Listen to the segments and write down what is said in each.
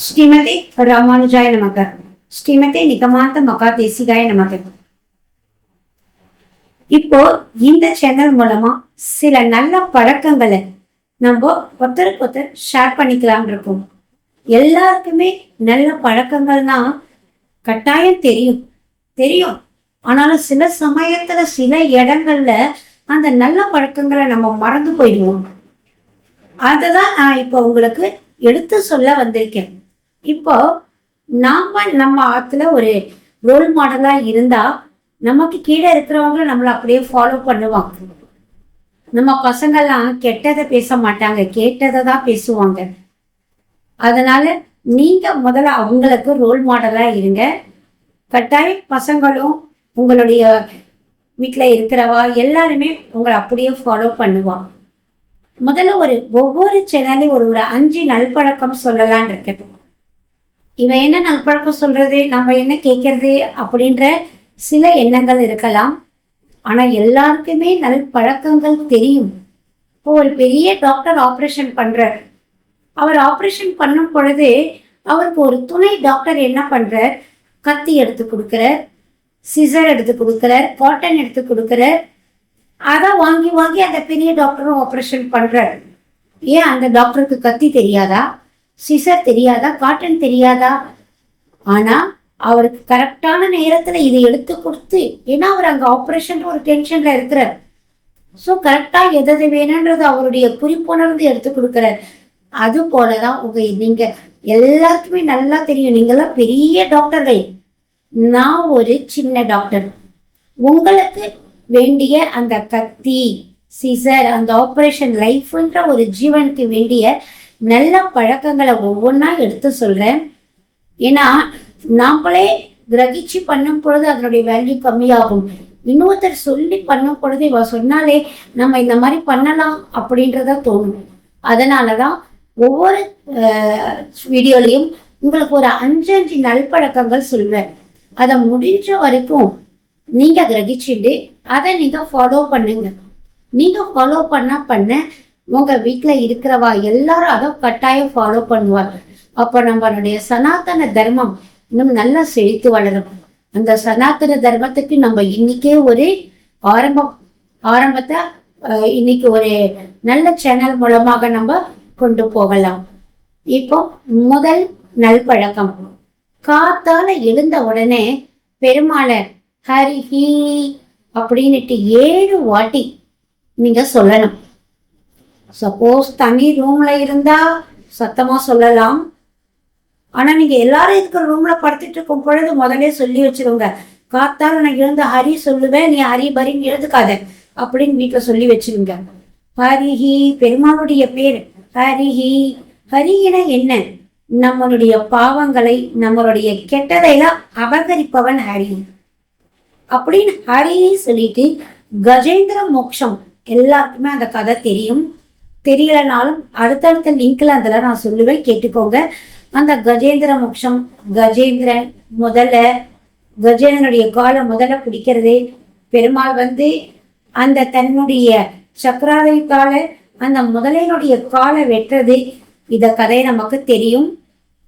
ஸ்ரீமதி ராமானுஜாய நமக. ஸ்ரீமதி நிகமாந்த மகாதேசிகாய நமக. இப்போ இந்த சேனல் மூலமா சில நல்ல பழக்கங்களை நம்ம ஒருத்தருக்கு ஒருத்தர் ஷேர் பண்ணிக்கலாம் இருக்கோம். எல்லாருக்குமே நல்ல பழக்கங்கள்னா கட்டாயம் தெரியும் தெரியும் ஆனாலும் சில சமயத்துல சில இடங்கள்ல அந்த நல்ல பழக்கங்களை நம்ம மறந்து போயிடுவோம். அததான் நான் இப்போ உங்களுக்கு எடுத்து சொல்ல வந்திருக்கேன். இப்போ நம்ம ஆத்துல ஒரு ரோல் மாடலா இருந்தா நமக்கு கீழே இருக்கிறவங்க நம்மள அப்படியே ஃபாலோ பண்ணுவாங்க. நம்ம பசங்கள்லாம் கெட்டதை பேச மாட்டாங்க, கேட்டதை தான் பேசுவாங்க. அதனால நீங்க முதல்ல அவங்களுக்கு ரோல் மாடலா இருங்க. கட்டாயம் பசங்களும் உங்களுடைய வீட்டுல இருக்கிறவா எல்லாருமே உங்களை அப்படியே ஃபாலோ பண்ணுவா. முதல்ல ஒவ்வொரு சேனலையும் ஒரு 5 நல்பழக்கம் சொல்லலான் இருக்கேன். இவன் என்ன நல்பழக்கம் சொல்றது, நம்ம என்ன கேட்கறது அப்படின்ற சில எண்ணங்கள் இருக்கலாம். ஆனா எல்லாருக்குமே நல்பழக்கங்கள் தெரியும். இப்போ ஒரு பெரிய டாக்டர் ஆப்ரேஷன் பண்றார். அவர் ஆப்ரேஷன் பண்ணும் பொழுது அவருக்கு ஒரு துணை டாக்டர் என்ன பண்றார், கத்தி எடுத்து கொடுக்கிறார், சிசர் எடுத்து கொடுக்கிறார், காட்டன் எடுத்து கொடுக்கிறார். அதை வாங்கி வாங்கி அந்த பெரிய டாக்டரும் ஆப்ரேஷன் பண்றாரு. ஏன் அந்த டாக்டருக்கு கத்தி தெரியாதா, சிசர் தெரியாதா, காட்டன் தெரியாதா? ஆனா அவருக்கு கரெக்டான நேரத்துல இதை எடுத்து கொடுத்து, ஏன்னா அவர் அங்க ஆப்ரேஷன் ஒரு டென்ஷன்ல இருக்கிறார். ஸோ கரெக்டா எது வேணும்ன்றது அவருடைய குறிப்புணர்ந்து எடுத்து கொடுக்கிறார். அது போலதான் நீங்க எல்லாருக்குமே நல்லா தெரியும், நீங்கெல்லாம் பெரிய டாக்டர்கள், நான் ஒரு சின்ன டாக்டர். உங்களுக்கு வேண்டிய அந்த கத்தி, சிசர், அந்த ஆப்ரேஷன் லைஃப்ன்ற ஒரு ஜீவனுக்கு வேண்டிய நல்ல பழக்கங்களை ஒவ்வொன்றா எடுத்து சொல்றேன். ஏன்னா நாமளே கிரகிச்சு பண்ணும் பொழுது அதனுடைய வேல்யூ கம்மியாகும். இன்னொருத்தர் சொல்லி பண்ணும் பொழுது இவ சொன்னாலே நம்ம இந்த மாதிரி பண்ணலாம் அப்படின்றத தோணும். அதனாலதான் ஒவ்வொரு வீடியோலையும் உங்களுக்கு ஒரு 5 நல்பழக்கங்கள் சொல்வேன். அதை முடிஞ்ச வரைக்கும் நீங்க கிரகிச்சுட்டு அதை நீங்க ஃபாலோ பண்ணுங்க. நீங்க ஃபாலோ பண்ண உங்க வீட்டுல இருக்கிறவா எல்லாரும் அதை கட்டாயம் ஃபாலோ பண்ணுவாங்க. அப்ப நம்மளுடைய சனாதன தர்மம் இன்னும் நல்லா செழித்து வளரும். அந்த சனாதன தர்மத்துக்கு நம்ம இன்னைக்கே ஒரு ஆரம்பத்தை இன்னைக்கு ஒரு நல்ல சேனல் மூலமாக நம்ம கொண்டு போகலாம். இப்போ முதல் நல்பழக்கம், காத்தால எழுந்த உடனே பெருமாளை ஹரிஹி அப்படின்னுட்டு 7 வாட்டி நீங்க சொல்லணும். சப்போஸ் தனி ரூம்ல இருந்தா சத்தமா சொல்லலாம். ஆனா நீங்க எல்லாரும் இருக்கிற ரூம்ல படுத்துட்டு இருக்கும் பொழுது முதலே சொல்லி வச்சிருங்க, காத்தால நான் எழுந்து ஹரி சொல்லுவேன், நீ ஹரி பரின்னு எழுதுக்காத அப்படின்னு வீட்டுல சொல்லி வச்சிருங்க. ஹரிஹி பெருமாளுடைய பேர் ஹரிஹி. ஹரியின என்ன, நம்மளுடைய பாவங்களை நம்மளுடைய கெட்டதையெல்லாம் அபகரிப்பவன் ஹரி அப்படின்னு ஹரி சொல்லிட்டு. கஜேந்திர மோட்சம் எல்லாருக்குமே அந்த கதை தெரியும். தெரியலனாலும் அடுத்தடுத்த லிங்க்ல அதுல நான் சொல்லுவேன், கேட்டுக்கோங்க. அந்த கஜேந்திர மோட்சம், கஜேந்திரன் கஜேந்திரனுடைய காலை முதல்ல பிடிக்கிறது, பெருமாள் அந்த தன்னுடைய சக்கராவைக்கால அந்த முதலையினுடைய காலை வெட்டுறது. இந்த கதையை நமக்கு தெரியும்.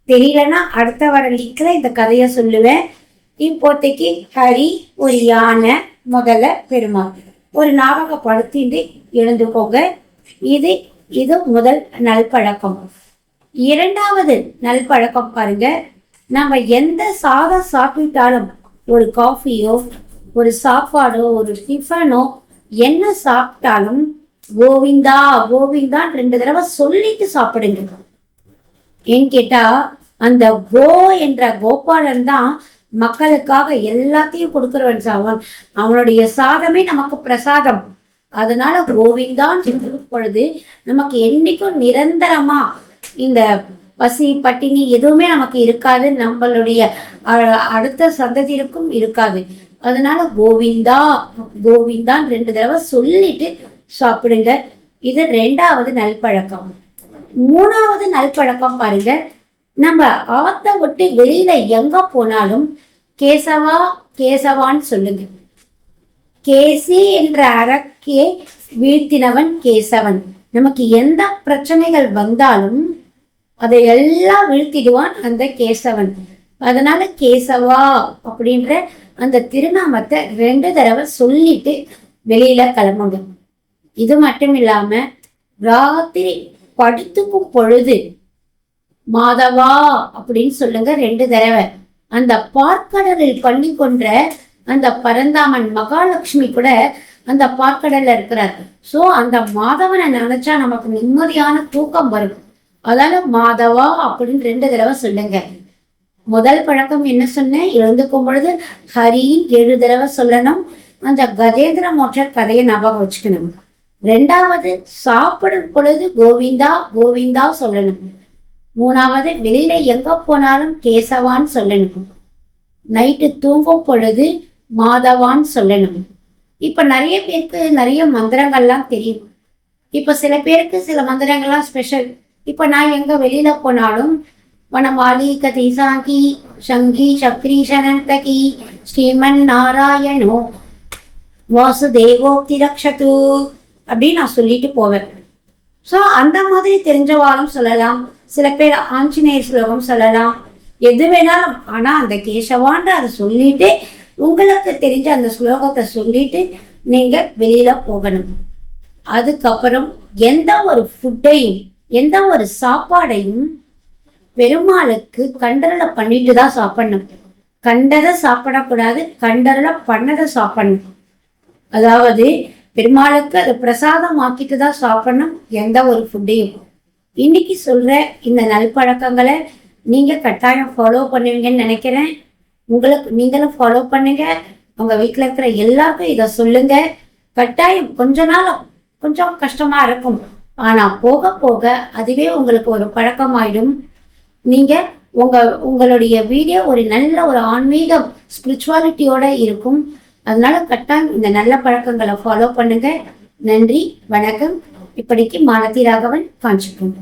தெரியலன்னா அடுத்த வர லிங்க்ல இந்த கதையை சொல்லுவேன். இப்போதைக்கு ஹரி ஒரு யானை, முதல்ல பெருமாள் ஒரு ஞாபகப்படுத்திட்டு எழுந்துக்கோங்க. இது முதல் நல்பழக்கம். 2வது நல்பழக்கம் பாருங்க, நம்ம எந்த சாதம் சாப்பிட்டாலும், ஒரு காஃபியோ ஒரு சாப்பாடோ ஒரு டிஃபனோ என்ன சாப்பிட்டாலும் கோவிந்தா கோவிந்தான் 2 தடவை சொல்லிட்டு சாப்பிடுங்க. ஏன்னு கேட்டா அந்த கோ என்ற கோபாலன் தான் மக்களுக்காக எல்லாத்தையும் கொடுக்கிறவன். அவனுடைய சாதமே நமக்கு பிரசாதம். அதனால கோவிந்தான் பொழுது நமக்கு என்னைக்கும் நிரந்தரமா இந்த பசி பட்டினி எதுவுமே நமக்கு இருக்காது, நம்மளுடைய அடுத்த சந்ததிக்கும் இருக்காது. அதனால கோவிந்தா கோவிந்தான் 2 தடவை சொல்லிட்டு சாப்பிடுங்க. இது 2வது நல்பழக்கம். 3வது நல்பழக்கம் பாருங்க, நம்ம ஆத்த விட்டு வெளியில எங்க போனாலும் கேசவா கேசவான்னு சொல்லுங்க. கேசி என்ற அரக்கே வீழ்த்தினவன் கேசவன். நமக்கு எந்த பிரச்சனைகள் வந்தாலும் அதை எல்லாம் வீழ்த்திடுவான் அந்த கேசவன். அதனால கேசவா அப்படின்ற அந்த திருநாமத்தை 2 தடவை சொல்லிட்டு வெளியில கிளம்புங்க. இது மட்டும் இல்லாம ராத்திரி படுத்துக்கும் பொழுது மாதவா அப்படின்னு சொல்லுங்க 2 தடவை. அந்த பார்க்கடலில் பண்ணி கொன்ற அந்த பரந்தாமன் மகாலட்சுமி கூட அந்த பார்க்கடல்ல இருக்கிறார். சோ அந்த மாதவனை நினைச்சா நமக்கு நிம்மதியான தூக்கம் வரும். அதனால மாதவா அப்படின்னு 2 தடவை சொல்லுங்க. முதல் பழக்கம் என்ன சொன்னேன்? எழுந்துக்கும் பொழுது ஹரி 7 தடவை சொல்லணும். அந்த கஜேந்திர மோட்ச கதையை ஞாபகம் வச்சுக்கணும். 2வது சாப்பிடும் பொழுது கோவிந்தா கோவிந்தா சொல்லணும். 3வது வெளியில எங்க போனாலும் கேசவான்னு சொல்லணும். நைட்டு தூங்கும் பொழுது மாதவான் சொல்லணும். இப்ப நிறைய பேருக்கு நிறைய மந்திரங்கள்லாம் தெரியும். இப்ப சில பேருக்கு சில மந்திரங்கள்லாம் ஸ்பெஷல். இப்ப நான் எங்க வெளியில போனாலும் வனமாலி கதிசாங்கி சங்கி சக்ரி சனந்தகி ஸ்ரீமன் நாராயணோ வாசுதேவோ திரக்ஷது அப்படின்னு நான் சொல்லிட்டு போவேன். ஸோ அந்த மாதிரி தெரிஞ்சவாலும் சொல்லலாம். சில பேர் ஆஞ்சநேயர் ஸ்லோகம் சொல்லலாம். எது வேணாலும். ஆனா அந்த கேசவான்ற அதை சொல்லிட்டு உங்களுக்கு தெரிஞ்ச அந்த ஸ்லோகத்தை சொல்லிட்டு நீங்க வெளியில போகணும். அதுக்கப்புறம் எந்த ஒரு ஃபுட்டையும் எந்த ஒரு சாப்பாடையும் பெருமாளுக்கு கண்டரலை பண்ணிட்டு தான் சாப்பிடணும். கண்டதை சாப்பிடக்கூடாது, கண்டரலை பண்ணதை சாப்பிடணும். அதாவது பெருமாளுக்கு அதை பிரசாதம் ஆக்கிட்டு தான் சாப்பிடணும் எந்த ஒரு ஃபுட்டையும். இன்னைக்கு சொல்ற இந்த நல்பழக்கங்களை நீங்க கட்டாயம் ஃபாலோ பண்ணுவீங்கன்னு நினைக்கிறேன். உங்களுக்கு நீங்களும் ஃபாலோ பண்ணுங்க. உங்க வீட்டுல இருக்கிற எல்லாருக்கும் இதை சொல்லுங்க. கட்டாயம் கொஞ்ச நாள் கொஞ்சம் கஷ்டமா இருக்கும். ஆனா போக போக அதுவே உங்களுக்கு ஒரு பழக்கமாயிடும். நீங்க உங்களுடைய வீடியோ ஒரு நல்ல ஒரு ஆன்மீக ஸ்பிரிச்சுவாலிட்டியோட இருக்கும். அதனால கட்டாயம் இந்த நல்ல பழக்கங்களை ஃபாலோ பண்ணுங்க. நன்றி, வணக்கம். இப்படிக்கு மாலதி ராகவன், காஞ்சிபுரம்.